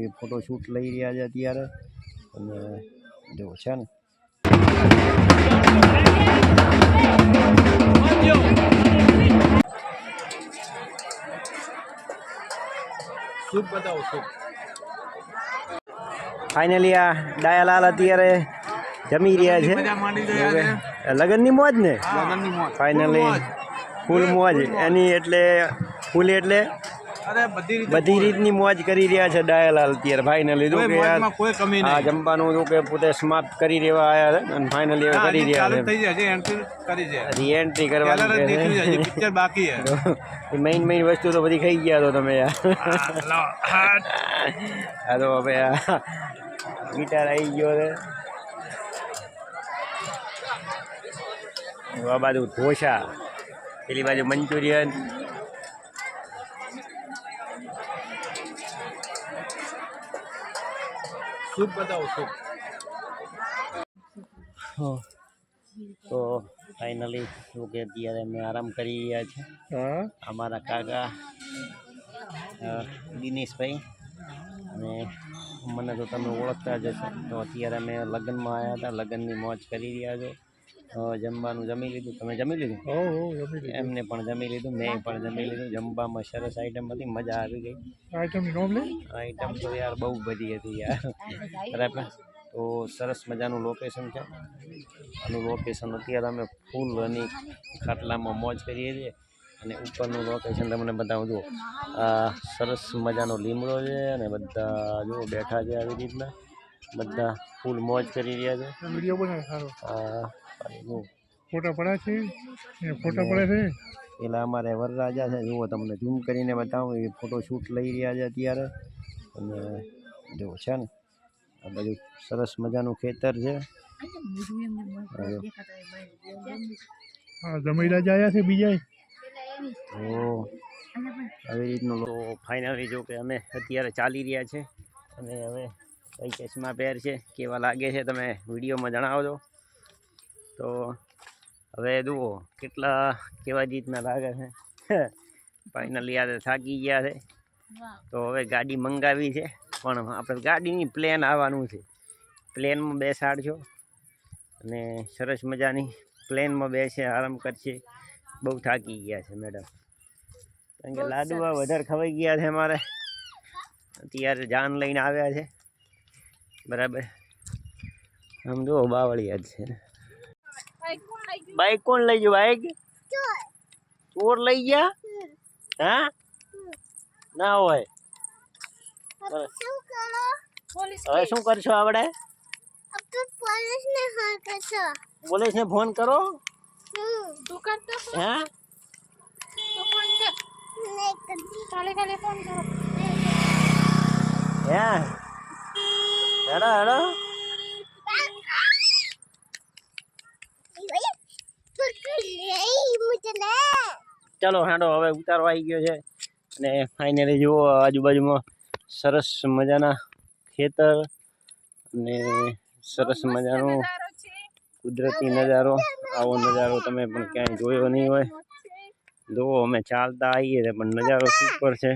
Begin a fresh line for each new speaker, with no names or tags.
એ photoshoot લઈ રહ્યા છે અત્યારે અને જો છે ને ફાઇનલી આ ડાયાલાલ અત્યારે જમી રહ્યા છે લગનની મોજ ને ફાઇનલી ફૂલ મોજ એની એટલે ફૂલ એટલે બધી રીતની મોજ કરી રહ્યા છે ડાયાલાલ અત્યારે ફાઇનલી જો કે યાર આ જમવાનું જો કે પોતે સમાપ્ત કરી રહેવા આવ્યા છે અને ફાઇનલી કરી રહ્યા છે એન્ટ્રી કરવાની મેઇન વસ્તુ તો બધી ખાઈ ગયા તો તમે યાર હા તો હવે ગિટાર આવી ગયો છે આ બાજુ ઢોસા પેલી બાજુ મંચુરિયન સૂપ બતાવો સૂપ તો ફાઇનલી શું કે અત્યારે અમે આરામ કરી રહ્યા છે અમારા કાકા દિનેશભાઈ અને મને તો તમે ઓળખતા જ હશો તો અત્યારે અમે લગ્નમાં આવ્યા હતા લગ્નની મોજ કરી રહ્યા છો જમવાનું જમી લીધું તમે જમી લીધું એમને પણ જમી લીધું મેં પણ જમી લીધું જમવામાં સરસ આઈટમ હતી મજા આવી ગઈ આઈટમ તો યાર બહુ બધી હતી યાર બરાબર તો સરસ મજાનું લોકેશન છે આનું લોકેશન અત્યારે અમે ફૂલ અને ખાટલામાં મોજ કરીએ છીએ અને ઉપરનું લોકેશન તમને બતાવું જુઓ આ સરસ મજાનો લીમડો છે અને બધા જુઓ બેઠા છે આવી રીતના બધા ફૂલ મોજ કરી રહ્યા છે વિડીયો બનાવે સારો ફોટા પડ્યા છે પેલા અમારે વરરાજા છે જુઓ તમને ઝૂમ કરીને બતાવું એ ફોટોશૂટ લઈ રહ્યા છે અત્યારે અને જુઓ છે ને આ બધું સરસ મજાનું ખેતર છે જમી રાજા આવ્યા છે બીજા તો આવી રીતનું તો ફાઇનલી જો કે અમે અત્યારે ચાલી રહ્યા છે અને હવે કઈ ચશ્મા પહેર છે કેવા લાગે છે તમે વિડીયોમાં જણાવજો તો હવે જુઓ કેટલા કેવા રીતના લાગે છે ફાઇનલી યાર થાકી ગયા છે તો હવે ગાડી મંગાવી છે પણ આપણે ગાડીની પ્લેન આવવાનું છે પ્લેનમાં બેસાડજો અને સરસ મજાની પ્લેનમાં બેસે આરામ કરશે બહુ થાકી ગયા છે મેડમ કારણ કે લાડુઆ વધારે ખવાઈ ગયા છે અમારે અત્યારે જાન લઈને આવ્યા છે બરાબર આમ જુઓ બાવળિયા જ છે બાઈક કોણ લઈ ગયું બાઈક ચોર લઈ ગયા હા ના હોય હવે શું કરશો આપણે પોલીસને ફોન કરો હા હેડો હેડો ચાલો હાડો હવે ઉતારો આવી ગયો છે અને ફાઇનલી જુઓ આજુબાજુમાં સરસ મજાના ખેતર અને સરસ મજાનો કુદરતી નજારો આવો નજારો તમે પણ ક્યાંય જોયો નહીં હોય જુઓ અમે ચાલતા આવીએ પણ નજારો સુપર છે